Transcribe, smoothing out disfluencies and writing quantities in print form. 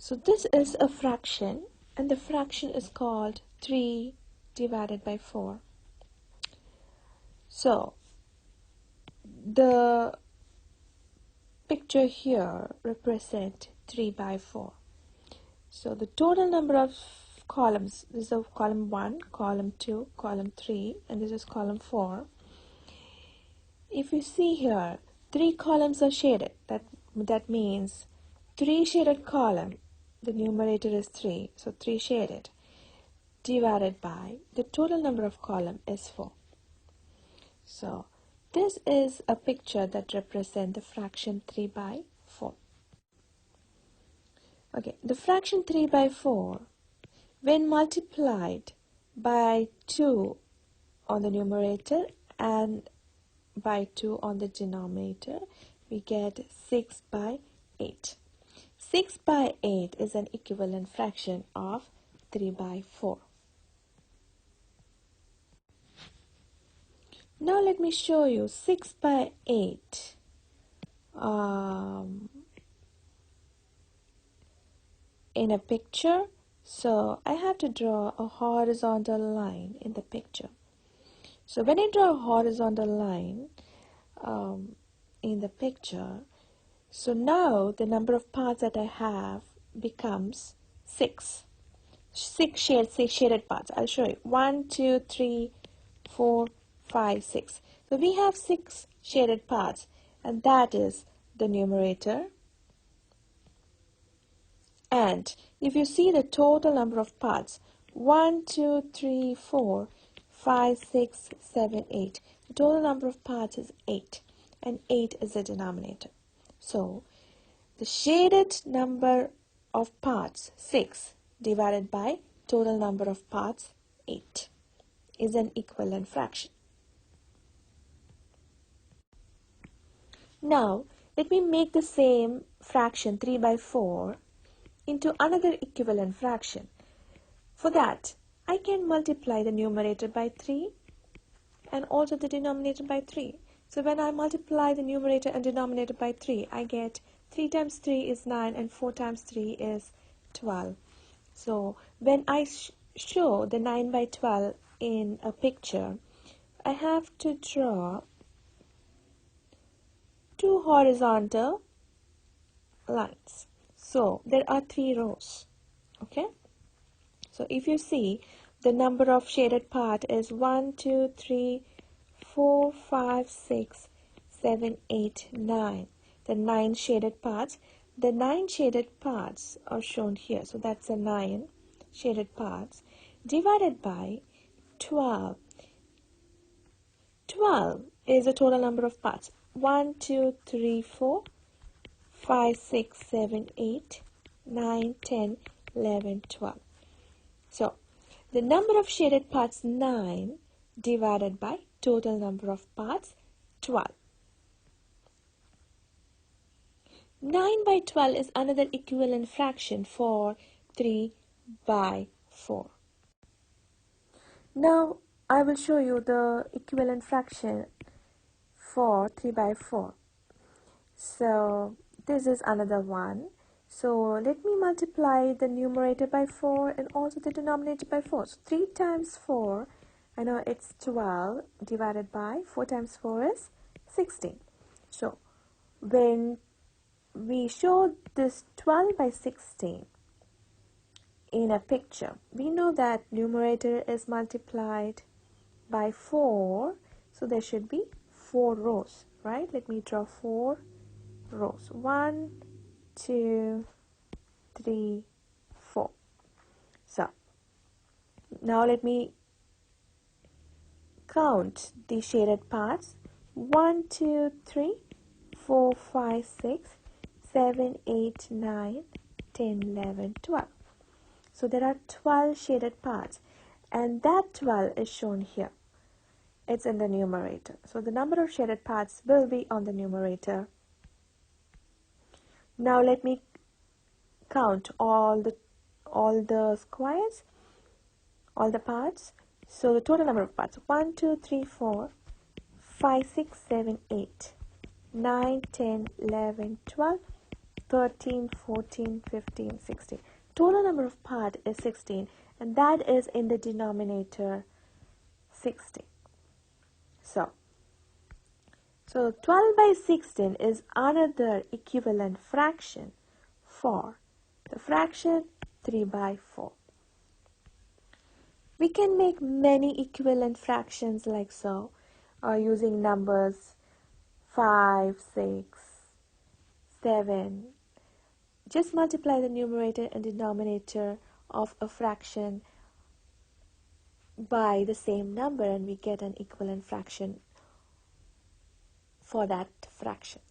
So this is a fraction, and the fraction is called 3 divided by 4. So the picture here represents 3 by 4. So the total number of columns, this is column 1, column 2, column 3, and this is column 4. If you see here, 3 columns are shaded. That means 3 shaded column, the numerator is 3, so 3 shaded, divided by the total number of column is 4. So this is a picture that represents the fraction 3 by 4. Okay, the fraction 3 by 4, when multiplied by 2 on the numerator and by 2 on the denominator, we get 6 by 8. 6 by 8 is an equivalent fraction of 3 by 4. Now let me show you 6 by 8 in a picture. So I have to draw a horizontal line in the picture. So when I draw a horizontal line in the picture, so now the number of parts that I have becomes 6. 6 shaded parts. I'll show you. 1, 2, 3, 4, 5, 6. So we have 6 shaded parts, and that is the numerator. And if you see the total number of parts, 1, 2, 3, 4, 5, 6, 7, 8. The total number of parts is 8, and 8 is the denominator. So the shaded number of parts, 6, divided by total number of parts, 8, is an equivalent fraction. Now let me make the same fraction 3 by 4 into another equivalent fraction. For that, I can multiply the numerator by 3 and also the denominator by 3. So when I multiply the numerator and denominator by 3, I get 3 times 3 is 9 and 4 times 3 is 12. So when I show the 9 by 12 in a picture, I have to draw 2 horizontal lines. So there are 3 rows. Okay? So if you see, the number of shaded part is 1, 2, 3, 4, 5, 6, 7, 8, 9. The 9 shaded parts. The 9 shaded parts are shown here. So that's the 9 shaded parts divided by 12. 12 is the total number of parts. 1, 2, 3, 4, 5, 6, 7, 8, 9, 10, 11, 12. So the number of shaded parts 9 divided by total number of parts 12. 9 by 12 is another equivalent fraction for 3 by 4. Now I will show you the equivalent fraction for 3 by 4. So this is another one. So let me multiply the numerator by 4 and also the denominator by 4. So 3 times 4, I know it's 12, divided by 4 times 4 is 16. So when we show this 12 by 16 in a picture, we know that numerator is multiplied by 4. So there should be 4 rows, right? Let me draw 4 rows. 1, 2, 3, 4. So now let me count the shaded parts. 1, 2, 3, 4, 5, 6, 7, 8, 9, 10, 11, 12. So there are 12 shaded parts, and that 12 is shown here. It's in the numerator. So the number of shaded parts will be on the numerator. Now let me count all the squares, all the parts. So the total number of parts: 1, 2, 3, 4, 5, 6, 7, 8, 9, 10, 11, 12, 13, 14, 15, 16. Total number of part is 16, and that is in the denominator 16. So 12 by 16 is another equivalent fraction for the fraction 3 by 4. We can make many equivalent fractions like so, using numbers 5, 6, 7. Just multiply the numerator and denominator of a fraction by the same number and we get an equivalent fraction for that fraction.